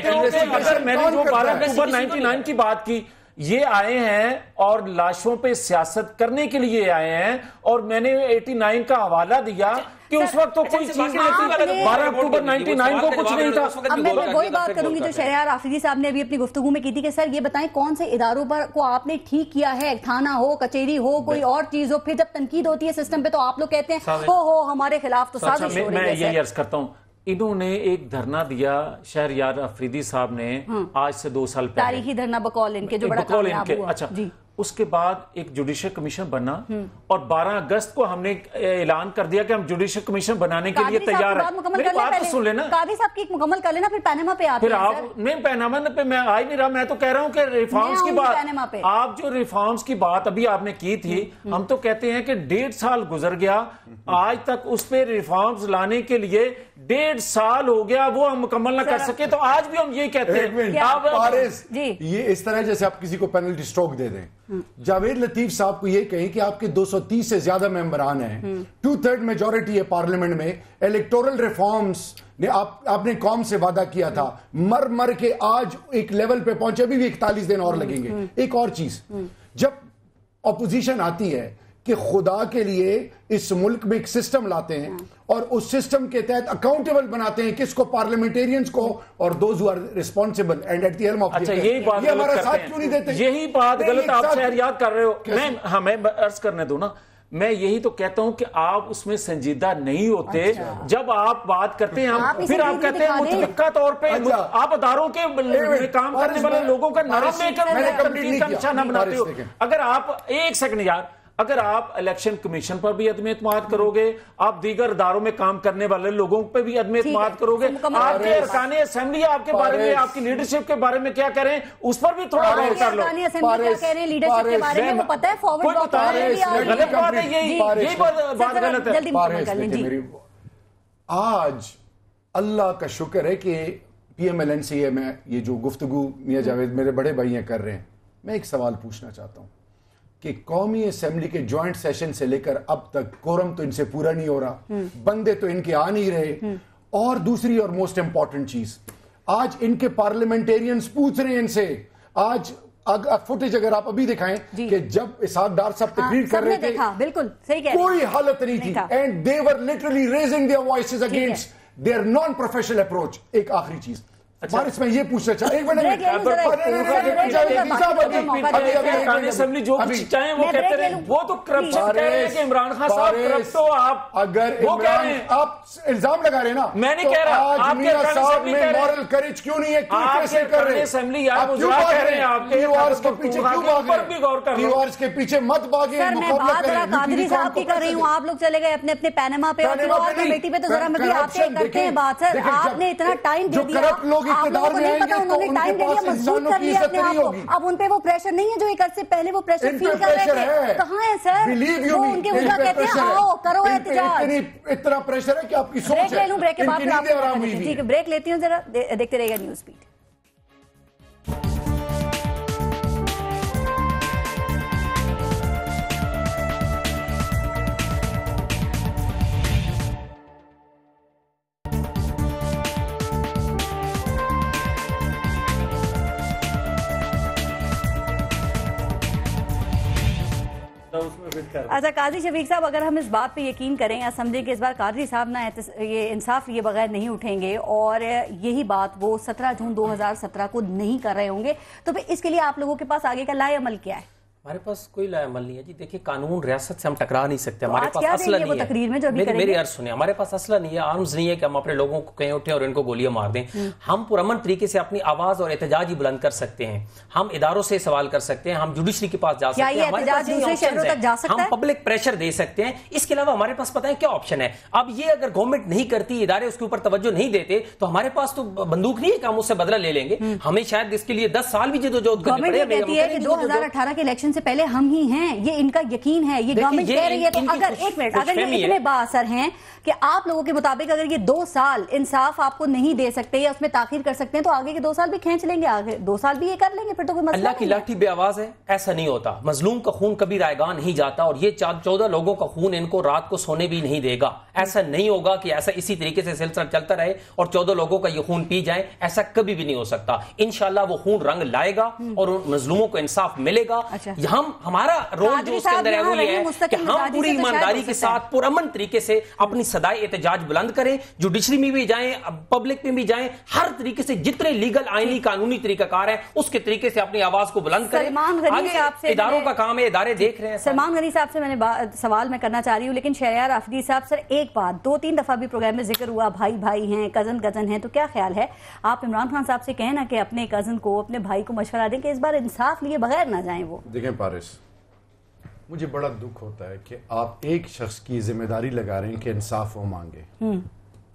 ہو کہ اگر میں نے جو 12 اکتوبر 99 کی بات کی، یہ آئے ہیں اور لاشوں پہ سیاست کرنے کے لیے آئے ہیں، اور میں نے 89 کا حوالہ دیا کہ اس وقت تو کوئی چیز نہیں تھی، 12 اکتوبر 99 کو کچھ نہیں تھا۔ اب میں وہی بات کروں گی جو شہریار آفریدی صاحب نے ابھی اپنی گفتگو میں کی تھی کہ سر یہ بتائیں کون سے اداروں پر کو آپ نے ٹھیک کیا ہے، تھانہ ہو، کچہری ہو، کوئی اور چیز ہو، پھر جب تنقید ہوتی ہے سسٹم پہ تو آپ لوگ کہتے ہیں ہو ہمارے خلاف تو سازش ہو رہی ہے۔ میں یہی عرض کرتا ہوں، انہوں نے ایک دھرنا دیا شہریار آفریدی صاحب نے آج سے 2 سال پہلے، تاریخی دھرنا بقول ان کے جو بڑا کامیاب ہوا۔ اچھا، اس کے بعد ایک جوڈیشل کمیشن بنا اور 12 اگست کو ہم نے اعلان کر دیا کہ ہم جوڈیشل کمیشن بنانے کے لیے تیار ہیں۔ میری بات تو سن لینا، قاضی صاحب کی ایک مکمل کر لینا، پھر پینما پہ آتے ہیں۔ پھر آپ نہیں پینما پہ میں آ ہی نہیں رہا، میں تو کہہ رہا ہوں کہ ریفارمز کی بات، آپ جو ریفارمز کی بات ابھی آپ نے کی تھی، ہم تو کہتے ہیں کہ 1.5 سال گزر گیا، آج تک اس پہ ریفارمز لانے کے لیے 1.5 سال ہو گیا، وہ ہم مکمل نہ کر سکے، تو آج بھی ہم یہ کہتے ہیں یہ اس طرح جیسے آپ کسی کو پینلٹی سٹروک دے دیں۔ جاوید لطیف صاحب کو یہ کہیں کہ آپ کے 230 سے زیادہ ممبران ہیں، 2/3 میجورٹی ہے پارلیمنٹ میں، الیکٹورل ریفارمز نے آپ نے قوم سے وعدہ کیا تھا، مر کے آج ایک لیول پہ پہنچے، ابھی بھی 41 دن اور لگیں گے۔ ایک اور چیز، جب اپوزیشن آتی ہے کہ خدا کے لیے اس ملک میں ایک سسٹم لاتے ہیں اور اس سسٹم کے تحت اکاؤنٹیبل بناتے ہیں کس کو، پارلیمنٹیرینز کو، اور those who are responsible and at the helm of یہی بات ہمارا ساتھ کیوں نہیں دیتے؟ یہی بات غلط آپ شہریات کر رہے ہو۔ ہمیں عرض کرنے دو نا، میں یہی تو کہتا ہوں کہ آپ اس میں سنجیدہ نہیں ہوتے. جب آپ بات کرتے ہیں ہم پھر آپ کہتے ہیں متفقہ طور پہ آپ اداروں کے کام کرنے والے لوگوں کا نام لے کر تنقید کا نشانہ بناتے ہو. اگر آپ ایک سیکنڈ یار، اگر آپ الیکشن کمیشن پر بھی عدم اعتماد کرو گے، آپ دیگر اداروں میں کام کرنے والے لوگوں پہ بھی عدم اعتماد کرو گے، آپ کے ارکان اسمبلی آپ کے بارے میں، آپ کی لیڈرشپ کے بارے میں کیا کریں اس پر بھی تھوڑا غور کر لو. غلط بات ہے، یہی بات غلط ہے. آج اللہ کا شکر ہے کہ پی ایم ایل این سی ہے، میں یہ جو گفتگو میاں جاوید میرے بڑے بھائی ہیں کر رہے ہیں، میں ایک سوال پوچھنا چاہتا ہوں کہ قومی اسمبلی کے جوائنٹ سیشن سے لے کر اب تک کورم تو ان سے پورا نہیں ہو رہا، بندے تو ان کے آ نہیں رہے، اور دوسری اور موسٹ امپورٹنٹ چیز، آج ان کے پارلیمنٹیرینز پوچھ رہے ہیں ان سے، آج فوٹیج اگر آپ ابھی دکھائیں کہ جب اسحاق ڈار صاحب تقریر کر رہے تھے بالکل صحیح کہہ رہے ہیں، کوئی حالت نہیں تھی، and they were literally raising their voices against their non professional approach. ایک آخری چیز بارش میں یہ پوچھنا چاہتا ایک منٹ اسمبلی جو کچھ چاہیں وہ کہتے رہے، وہ تو کرپشن کہہ رہے ہیں کہ عمران خان صاحب کرپٹ ہو. آپ اگر آپ الزام لگا رہے ہیں نا، میں نہیں کہہ رہا، آج میاں صاحب میں مورل کریج کیوں نہیں ہے؟ آپ کے ارکان اسمبلی یار مجرا کہہ رہے ہیں، آپ کے کیوارز کے پیچھے کیوں بھاگے؟ کیوارز کے پیچھے مت بھاگے. سر میں بات ذرا قادری صاحب کی کر رہی ہوں، آپ لوگ چلے گئے اپنے اپنے پینما پہ اور کیوار کمیٹی پہ، تو ذرا میں بھی آپ سے کرتے ہیں بات. سر آپ نے اتنا ٹائم دے دیا، آپ لوگوں کو نہیں پتا، انہوں نے ٹائم دے دیا، مضبوط کر لیا اپنے آپ کو. اب ان پہ وہ پریشر نہیں ہے جو ایک عرصے پہلے وہ پریشر فیل کر رہے تھے. کہاں ہے سر وہ ان کے اوپر کہتے ہیں آؤ کرو احتجاج. اتنا پریشر ہے کہ آپ کی سوچ ہے. بریک لے لوں، بریک کے بعد آپ ٹھیک ہے بریک لیتی ہوں، ذرا دیکھتے رہے گا نیوز بیٹ. اچھا قاضی شفیق صاحب، اگر ہم اس بات پہ یقین کریں اسمبلی کے اس بار قادری صاحب نہ یہ انصاف لیے بغیر نہیں اٹھیں گے اور یہی بات وہ 17 جون 2017 کو نہیں کر رہے ہوں گے، تو پھر اس کے لیے آپ لوگوں کے پاس آگے کا لائے عمل کیا ہے؟ ہمارے پاس کوئی لائے عمل نہیں ہے جی. دیکھیں قانون ریاست سے ہم ٹکرا نہیں سکتے، ہمارے پاس اسلحہ نہیں ہے. میری عرض سنیں، ہمارے پاس اسلحہ نہیں ہے، آرمز نہیں ہے کہ ہم اپنے لوگوں کو کہیں اٹھیں اور ان کو گولیاں مار دیں. ہم پرامن طریقے سے اپنی آواز اور احتجاج ہی بلند کر سکتے ہیں، ہم اداروں سے سوال کر سکتے ہیں، ہم جوڈیشری کے پاس جا سکتے ہیں، ہمارے پاس دوسرے شہروں تک جا سکتے ہیں، ہم پبلک پریشر دے سکتے ہیں. اس کے علاوہ ہمارے پاس پتہ ہے کیا آپشن ہے؟ اب یہ اگر گورنمنٹ نہیں کرتی، ادارے اس کے اوپر توجہ نہیں دیتے، تو ہمارے پاس تو بندوق نہیں ہے کہ ہم اس سے بدلہ لے لیں گے. ہمیں شاید اس کے لیے 10 سال بھی جدوجہد کرنی پڑے. گورنمنٹ کہتی ہے کہ 2018 کے الیکشن سے پہلے ہم ہی ہیں، یہ ان کا یقین ہے، یہ گورنمنٹ کہہ رہی ہے. تو اگر ایک منٹ، اگر یہ اتنے بااثر ہیں کہ آپ لوگوں کے مطابق اگر یہ 2 سال انصاف آپ کو نہیں دے سکتے یا اس میں تاخیر کر سکتے ہیں، تو آگے کے 2 سال بھی کھینچ لیں گے، آگے 2 سال بھی یہ کر لیں گے، پھر تو کوئی مسئلہ نہیں. اللہ کی لاٹھی بے آواز ہے، ایسا نہیں ہوتا. مظلوم کا خون کبھی رائے گاہ نہیں جاتا، اور یہ 14 لوگوں کا خون ان کو رات کو سونے بھی نہیں دے گا. ایسا نہیں ہوگا کہ ایسا اسی طریقے سے سلسلہ چلتا رہے اور 14 لوگوں کا یہ خون پی جائے، ایسا کبھی بھی نہیں ہو سکتا. انشاءاللہ وہ خون رنگ لائے گا اور ان مظلوموں کو انصاف ملے گا. ہمارا رول جو اس کے اندر ہے وہ یہ ہے کہ ہم پوری ایمانداری کے ساتھ پرامن طریقے سے اپنی صدائے احتجاج بلند کریں، جوڈیشری میں بھی جائیں، پبلک میں بھی جائیں، ہر طریقے سے جتنے لیگل آئینی قانونی طریقہ کار ہیں اس کے طریقے سے اپنی آواز کو بلند کریں. آگے اداروں کا کام ہے، ادارے دیکھ رہے ہیں. سلمان غنی صاحب سے میں نے سوال میں کرنا چاہ رہی ہوں، لیکن شہریار آفریدی صاحب، سر ایک بات 2-3 دفعہ بھی پروگرام میں ذکر ہوا، بھائی بھائی ہیں، کزن ہیں، تو کیا خیال ہے آپ عمران خان صاحب سے کہیں نا کہ اپنے کزن کو، اپنے بھائی کو مشورہ دیں کہ اس بار انصاف لیے بغیر نہ جائیں. وہ دیکھیں پارس، مجھے بڑا دکھ ہوتا ہے کہ آپ ایک شخص کی ذمہ داری لگا رہے ہیں کہ انصاف وہ مانگے.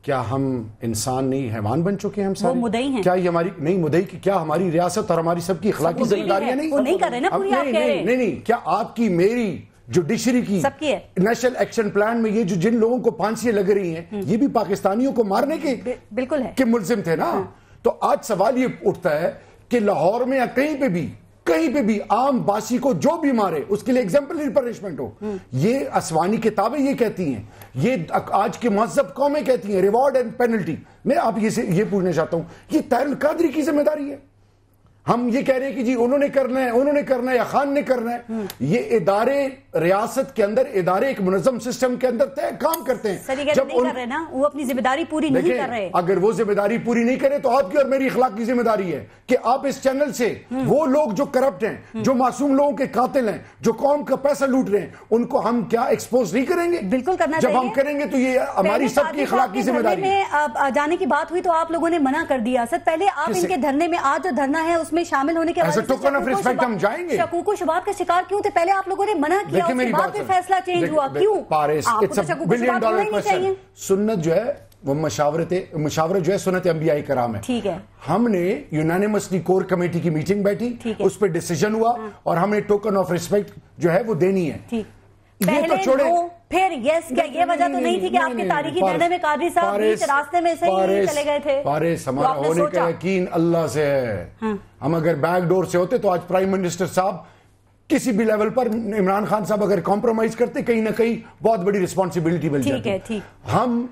کیا ہم انسان نہیں حیوان بن چکے ہیں؟ ہم سارے مدعی ہیں. کیا یہ ہماری نہیں مدعی کی، کیا ہماری ریاست اور ہماری سب کی اخلاقی ذمہ داریاں نہیں؟ وہ نہیں کر رہے نا پوری، آپ کہہ رہے ہیں. نہیں، کیا آپ کی، میری، جوڈیشری کی، نیشنل ایکشن پلان میں یہ جو جن لوگوں کو پھانسیاں لگ رہی ہیں یہ بھی پاکستانیوں کو مارنے کے بالکل ہے کہ ملزم تھے نا. تو آج سوال یہ اٹھتا ہے کہ لاہور میں یا کہیں پہ بھی عام باسی کو جو بھی مارے اس کے لیے ایگزامپلری پنشمنٹ ہو. یہ اسوانی کتابیں یہ کہتی ہیں، یہ آج کے مہذب قومیں کہتی ہیں ریوارڈ اینڈ پینلٹی. میں آپ یہ پوچھنا چاہتا ہوں، یہ طاہر القادری کی ذمہ داری ہے؟ ہم یہ کہہ رہے ہیں کہ جی انہوں نے کرنا ہے، انہوں نے کرنا ہے یا خان نے کرنا ہے. یہ ادارے ریاست کے اندر، ادارے ایک منظم سسٹم کے اندر طے کام کرتے ہیں. جب نہیں کر رہے نا، وہ اپنی ذمہ داری پوری نہیں کر رہے. اگر وہ ذمہ داری پوری نہیں کرے تو آپ کی اور میری اخلاقی ذمہ داری ہے کہ آپ اس چینل سے وہ لوگ جو کرپٹ ہیں، جو معصوم لوگوں کے قاتل ہیں، جو قوم کا پیسہ لوٹ رہے ہیں، ان کو ہم کیا ایکسپوز نہیں کریں گے؟ بالکل کرنا چاہیے. جب ہم کریں گے تو یہ ہماری سب کی اخلاقی ذمہ داری ہے. جانے کی بات ہوئی تو آپ لوگوں نے منع کر دیا. سر پہلے آپ ان کے دھرنے میں، آج جو دھرنا ہے اس میں شامل ہونے کے ٹوکن آف ریسپیکٹ ہم جائیں گے. شکوک و شبہات کا شکار کیوں تھے؟ پہلے آپ لوگوں نے منع کیا، اس کے بعد پھر فیصلہ چینج ہوا. کیوں؟ آپ کو شکوک و شبہات ہونا ہی نہیں چاہیے. سنت جو ہے وہ مشاورت جو ہے سنت انبیاء کرام ہے. ٹھیک ہے. ہم نے یونانیمسلی کور کمیٹی کی میٹنگ بیٹھی، اس پہ ڈیسیجن ہوا اور ہم نے ٹوکن آف ریسپیکٹ جو ہے وہ دینی ہے. یہ تو چھوڑے پھر یس کیا یہ وجہ تو نہیں تھی کہ آپ کے تاریخی دھرنے میں قادری صاحب بیچ راستے میں سے ہی چلے گئے تھے؟ پارس ہمارا ہونے کا یقین اللہ سے ہے. ہم اگر بیک ڈور سے ہوتے تو آج پرائم منسٹر صاحب کسی بھی لیول پر عمران خان صاحب اگر کمپرومائز کرتے کہیں نہ کہیں بہت بڑی رسپانسبلٹی مل جاتی. ہم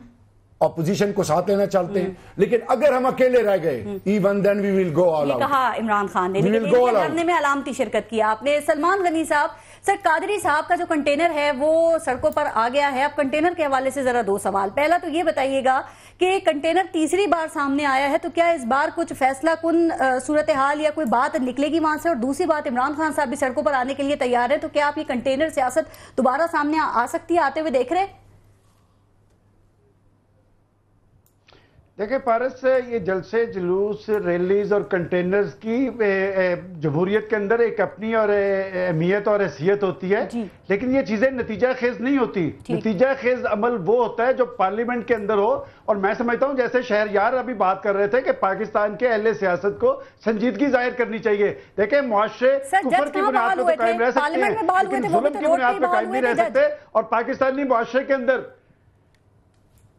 اپوزیشن کو ساتھ لینا چاہتے ہیں، لیکن اگر ہم اکیلے رہ گئے ایون دین وی ول گو آل آؤٹ. یہ کہا عمران خان نے، لیکن دھرنے میں علامتی شرکت کیا آپ نے. سلمان غنی صاحب، سر قادری صاحب کا جو کنٹینر ہے وہ سڑکوں پر آ گیا ہے. اب کنٹینر کے حوالے سے ذرا دو سوال. پہلا تو یہ بتائیے گا کہ کنٹینر تیسری بار سامنے آیا ہے تو کیا اس بار کچھ فیصلہ کن صورتحال یا کوئی بات نکلے گی وہاں سے؟ اور دوسری بات، عمران خان صاحب بھی سڑکوں پر آنے کے لیے تیار ہے، تو کیا آپ یہ کنٹینر سیاست دوبارہ سامنے آ سکتی ہے، آتے ہوئے دیکھ رہے؟ دیکھیں پارس، یہ جلسے جلوس ریلیز اور کنٹینرز کی جمہوریت کے اندر ایک اپنی اور اہمیت اور حیثیت ہوتی ہے، لیکن یہ چیزیں نتیجہ خیز نہیں ہوتی. نتیجہ خیز عمل وہ ہوتا ہے جو پارلیمنٹ کے اندر ہو. اور میں سمجھتا ہوں جیسے شہریار ابھی بات کر رہے تھے کہ پاکستان کے اہل سیاست کو سنجیدگی ظاہر کرنی چاہیے. دیکھیں معاشرے کفر کی بنیاد پہ تو قائم رہ سکتے ہیں لیکن ظلم کی بنیاد پہ قائم نہیں رہ سکتے. اور پاکستانی معاشرے کے اندر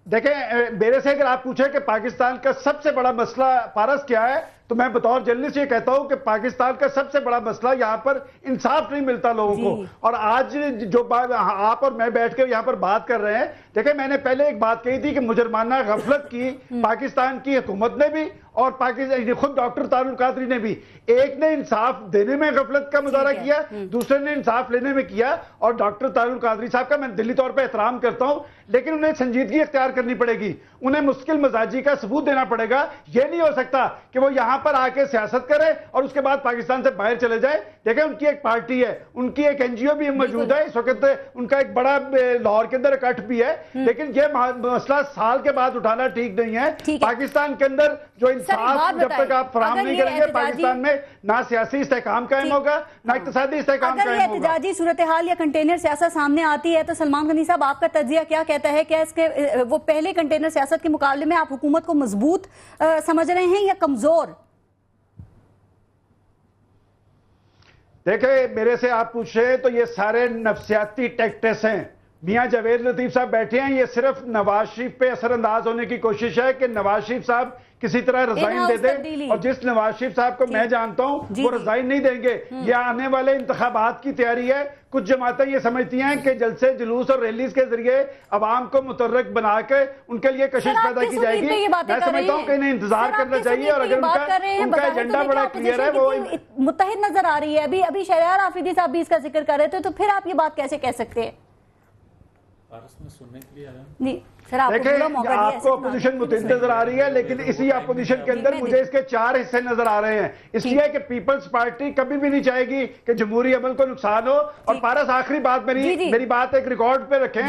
دیکھیں، میرے سے اگر آپ پوچھیں کہ پاکستان کا سب سے بڑا مسئلہ پارس کیا ہے تو میں بطور جرنلسٹ یہ کہتا ہوں کہ پاکستان کا سب سے بڑا مسئلہ یہاں پر انصاف نہیں ملتا لوگوں کو. اور آج جو آپ اور میں بیٹھ کے یہاں پر بات کر رہے ہیں، دیکھیں میں نے پہلے ایک بات کہی تھی کہ مجرمانہ غفلت کی پاکستان کی حکومت نے بھی اور پاکستان خود ڈاکٹر طاہر القادری نے بھی. ایک نے انصاف دینے میں غفلت کا مظاہرہ کیا، دوسرے نے انصاف لینے میں کیا. اور ڈاکٹر طاہر القادری صاحب کا میں دلی طور پہ احترام کرتا ہوں، لیکن انہیں سنجیدگی اختیار کرنی پڑے گی، انہیں مشکل مزاجی کا ثبوت دینا پڑے گا. یہ نہیں ہو سکتا کہ وہ یہاں پر آ کے سیاست کرے اور اس کے بعد پاکستان سے باہر چلے جائے. دیکھیں ان کی ایک پارٹی ہے، ان کی ایک این جی او بھی موجود ہے اس وقت، ان کا ایک بڑا لاہور کے اندر اکٹھ بھی ہے، لیکن یہ مسئلہ سال کے بعد اٹھانا ٹھیک نہیں ہے. پاکستان کے اندر جو انصاف جب تک آپ فراہم نہیں کریں گے، پاکستان میں نہ سیاسی استحکام قائم ہوگا نہ اقتصادی استحکام قائم ہوگا. اگر یہ احتجاجی صورتحال یا کنٹینر سیاست سامنے آتی ہے تو سلمان غنی صاحب آپ کا تجزیہ کیا کہتا ہے؟ کیا اس کے وہ پہلے کنٹینر سیاست کے مقابلے میں آپ حکومت کو مضبوط سمجھ رہے ہیں یا کمزور؟ دیکھیں میرے سے آپ پوچھیں تو یہ سارے نفسیاتی ٹیکٹس ہیں. میاں جاوید لطیف صاحب بیٹھے ہیں، یہ صرف نواز شریف پہ اثر انداز ہونے کی کوشش ہے کہ نواز شریف صاحب کسی طرح رضائن دے دیں. اور جس نواز شریف صاحب کو میں جانتا ہوں وہ رضائن نہیں دیں گے. یہ آنے والے انتخابات کی تیاری ہے. کچھ جماعتیں یہ سمجھتی ہیں کہ جلسے جلوس اور ریلیز کے ذریعے عوام کو متحرک بنا کے ان کے لیے کشش پیدا کی جائے گی. میں سمجھتا ہوں کہ انہیں انتظار کرنا چاہیے. اور اگر ان کا ایجنڈا بڑا کلیئر ہے، وہ متحد نظر آ رہی ہے. ابھی شہریار آفریدی صاحب بھی اس کا ذکر کر رہے تھے، تو پھر آپ یہ بات کیسے کہہ سکتے ہیں؟ دیکھیں آپ کو اپوزیشن متحد نظر آ رہی ہے، لیکن اسی اپوزیشن کے اندر مجھے اس کے 4 حصے نظر آ رہے ہیں. اس لیے کہ پیپلز پارٹی کبھی بھی نہیں چاہے گی کہ جمہوری عمل کو نقصان ہو. اور پارس آخری بات میری بات ایک ریکارڈ پہ رکھیں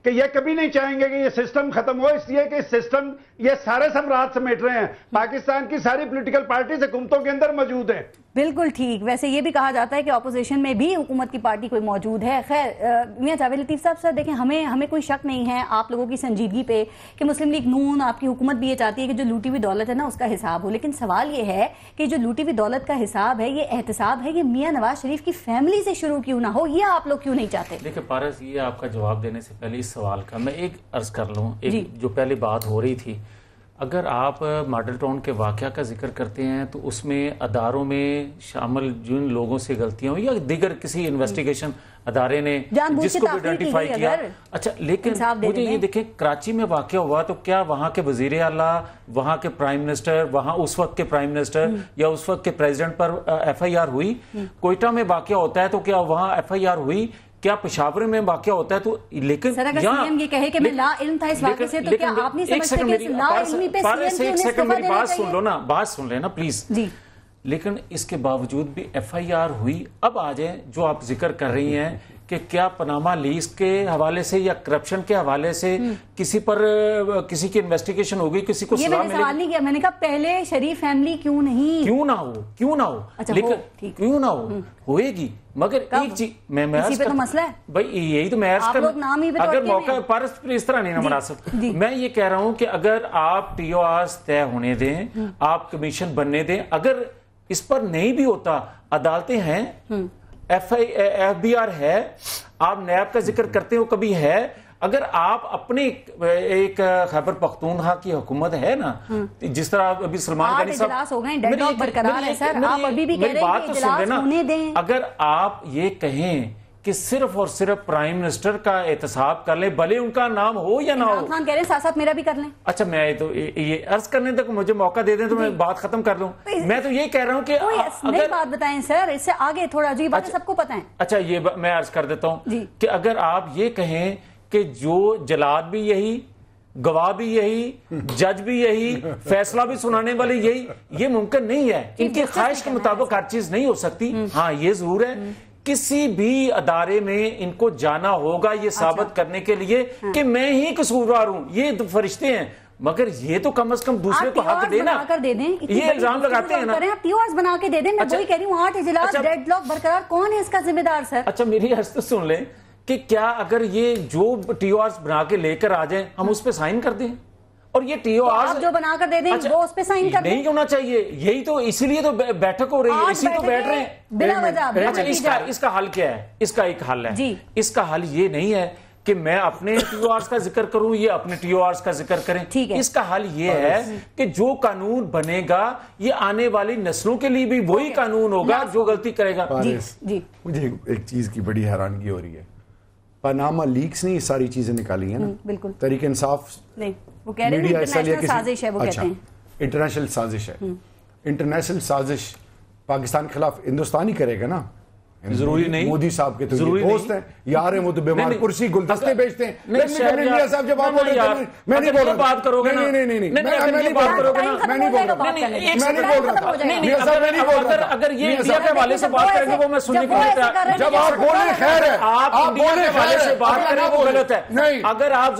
کہ یہ کبھی نہیں چاہیں گے کہ یہ سسٹم ختم ہو. اس لیے کہ سسٹم یہ سارے سمراج سمیٹ رہے ہیں. پاکستان کی ساری پولیٹیکل پارٹیز حکومتوں کے اندر موجود ہیں. بالکل ٹھیک. ویسے یہ بھی کہا جاتا ہے کہ اپوزیشن میں بھی حکومت کی پارٹی کوئی موجود ہے. خیر میاں جاوید لطیف صاحب سر دیکھیں، ہمیں کوئی شک نہیں ہے آپ لوگوں کی سنجیدگی پہ کہ مسلم لیگ نون آپ کی حکومت بھی یہ چاہتی ہے کہ جو لوٹی ہوئی دولت ہے نا اس کا حساب ہو. لیکن سوال یہ ہے کہ جو لوٹی ہوئی دولت کا حساب ہے، یہ احتساب ہے، یہ میاں نواز شریف کی فیملی سے شروع کیوں نہ ہو؟ یہ آپ لوگ کیوں نہیں چاہتے؟ دیکھیں پارس، یہ آپ کا جواب دینے سے پہلے اس سوال کا میں ایک عرض کر لوں. ایک جو پہلے بات ہو رہی تھی اگر آپ ماڈل ٹاؤن کے واقعہ کا ذکر کرتے ہیں تو اس میں اداروں میں شامل جن لوگوں سے غلطیاں ہوئی یا دیگر کسی انویسٹیگیشن ادارے نے جس کو بھی آئیڈینٹیفائی کیا. اچھا لیکن مجھے یہ دیکھیں کراچی میں واقعہ ہوا تو کیا وہاں کے وزیر اعلیٰ, وہاں کے پرائم منسٹر, وہاں اس وقت کے پرائم منسٹر یا اس وقت کے پریزیڈنٹ پر ایف آئی آر ہوئی؟ کوئٹہ میں واقعہ ہوتا ہے تو کیا وہاں ایف آئی آر ہوئی؟ کیا پشاور میں واقعہ ہوتا ہے تو لیکن سر اگر سی ایم یہ کہے کہ میں لا علم تھا اس واقعے سے تو کیا آپ نہیں سمجھتے کہ لا علمی پہ سی ایم ایک سیکنڈ میری بات سن لو نا, بات سن لینا پلیز جی. لیکن اس کے باوجود بھی ایف آئی آر ہوئی. اب آ جائیں جو آپ ذکر کر رہی ہیں کہ کیا پاناما لیکس کے حوالے سے یا کرپشن کے حوالے سے کسی پر کسی کی انویسٹیگیشن ہوگی, کسی کو یہ میں نے سوال نہیں کیا, میں نے کہا پہلے شریف فیملی کیوں نہ ہو لیکن کیوں نہ ہوئے گی. مگر ایک چیز میں اسی پہ تو مسئلہ ہے بھائی, یہی تو میں اگر موقع پر اس طرح نہیں نا مناسب. میں یہ کہہ رہا ہوں کہ اگر آپ ٹی او آرز طے ہونے دیں, آپ کمیشن بننے دیں, اگر اس پر نہیں بھی ہوتا, عدالتیں ہیں, ایف بی آر ہے, آپ نیب کا ذکر کرتے ہو کبھی ہے, اگر آپ اپنے ایک خیبر پختونخوا کی حکومت ہے نا, جس طرح ابھی سلمان غنی صاحب, میری بات تو سن لینا, اگر آپ یہ کہیں کہ صرف اور صرف پرائم منسٹر کا احتساب کر لیں, بھلے ان کا نام ہو یا نہ ہو. عمران خان کہہ رہے ہیں ساتھ ساتھ میرا بھی کر لیں. اچھا میں تو یہ عرض کرنے تک مجھے موقع دے دیں تو میں بات ختم کر دوں. میں تو یہ کہہ رہا ہوں کہ نئی بات بتائیں سر, اس سے آگے تھوڑا جو بات سب کو پتہ ہے. اچھا یہ میں عرض کر دیتا ہوں کہ اگر آپ یہ کہیں کہ جو جلاد بھی یہی, گواہ بھی یہی, جج بھی یہی, فیصلہ بھی سنانے والے یہی, یہ ممکن نہیں ہے. ان کی خواہش کے مطابق ہر چیز نہیں ہو سکتی. ہاں یہ ضرور ہے کسی بھی ادارے میں ان کو جانا ہوگا یہ ثابت کرنے کے لیے کہ میں ہی قصوروار ہوں, یہ فرشتے ہیں, مگر یہ تو کم از کم دوسرے کو حق دینا. یہ الزام لگاتے ہیں نا, آپ ٹی او آرز بنا کے دے دیں. میں وہی کہہ رہی ہوں 8 اجلاس ڈیڈ لاک برقرار, کون ہے اس کا ذمہ دار سر؟ اچھا میری عرض تو سن لیں کہ کیا اگر یہ جو ٹی او آرز بنا کے لے کر آ جائیں ہم اس پہ سائن کر دیں, اور یہ ٹی او آرز جو بنا کر دے دیں وہ اس پہ سائن کر دیں؟ نہیں ہونا چاہیے, یہی تو اسی لیے تو بیٹھک ہو رہی ہے, اسی تو بیٹھ رہے ہیں بلا وجہ. اچھا اس کا حل کیا ہے؟ اس کا ایک حل ہے, اس کا حل یہ نہیں ہے کہ میں اپنے ٹی او آرز کا ذکر کروں, یہ اپنے ٹی او آرز کا ذکر کریں. اس کا حل یہ ہے کہ جو قانون بنے گا یہ آنے والی نسلوں کے لیے بھی وہی قانون ہوگا جو غلطی کرے گا. مجھے ایک چیز کی بڑی حیرانگی ہو رہی ہے, پاناما لیکس نے یہ ساری چیزیں نکالی ہیں نا, بالکل تحریک انصاف نہیں, وہ کہہ رہے ہیں انٹرنیشنل سازش ہے, وہ کہتے ہیں انٹرنیشنل سازش ہے. انٹرنیشنل سازش پاکستان کے خلاف ہندوستان ہی کرے گا نا, ضروری نہیں. مودی صاحب کے تو دوست ہیں, یار ہیں, وہ تو بیمار کرسی گلدستے بیچتے ہیں. انڈیا صاحب جب آپ بول رہے ہیں میں نہیں بول رہا, بات کرو گے نہیں میں نہیں بول رہا, میں نہیں بول رہا, اگر یہ انڈیا کے حوالے سے بات کریں گے وہ میں سننے کے لیے, جب آپ بولیں خیر ہے, آپ انڈیا کے حوالے سے بات کریں وہ غلط ہے. اگر آپ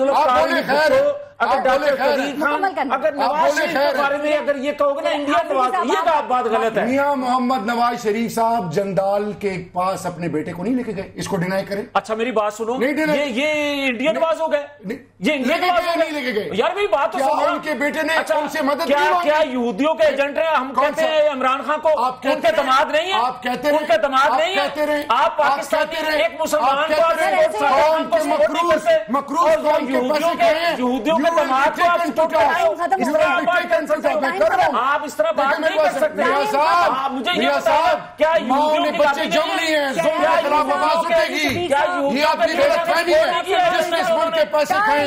اگر ڈاکٹر قدیر خان, اگر نواز شریف کے بارے میں اگر یہ کہو گے نا انڈیا نواز, یہ بات غلط ہے. میاں محمد نواز شریف صاحب جندال کے پاس اپنے بیٹے کو نہیں لے کے گئے, اس کو ڈینائی کریں. اچھا میری بات سنو, یہ انڈیا نواز ہو گئے, یہ انڈیا نواز نہیں لے کے گئے یار, میری بات تو سنو. ان کے بیٹے نے ان سے مدد کیا یہودیوں کے ایجنٹ ہیں؟ ہم کہتے ہیں عمران خان کو, ان کے دماد نہیں ہیں, آپ کہتے ہیں ان کے دماد نہیں ہیں. آپ پاکستانی ایک مسلمان کو یہودیوں کے دماد کو آپ اس طرح بات نہیں کر سکتے. مجھے یہ بتاؤ کیا یہودیوں کے بچے جنگ نہیں ہیں, خلاف آواز اٹھے گی, یہ آپ کی غلط فہمی ہے. جس نے اس ملک کے پیسے کھائے ہیں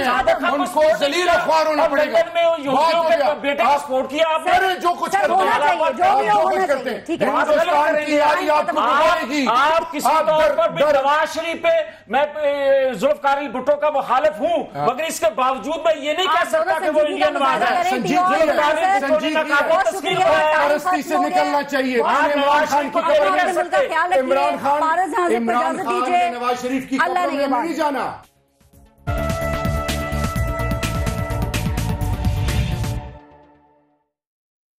ان کو ذلیل خوار ہونا پڑے گا. یہودیوں کے بیٹے کو سپورٹ کیا آپ نے, جو کچھ کرتے ہیں ہندوستان کی یاری آپ کو بتائے گی. آپ کسی طور پر بھی نواز شریف پہ میں ذوالفقار بھٹو کا مخالف ہوں, مگر اس کے باوجود میں یہ نہیں کہہ سکتا کہ وہ انڈیا نواز ہے. پرستی سے نکلنا چاہیے. عمران خان نے نواز شریف کی قبر میں نہیں جانا.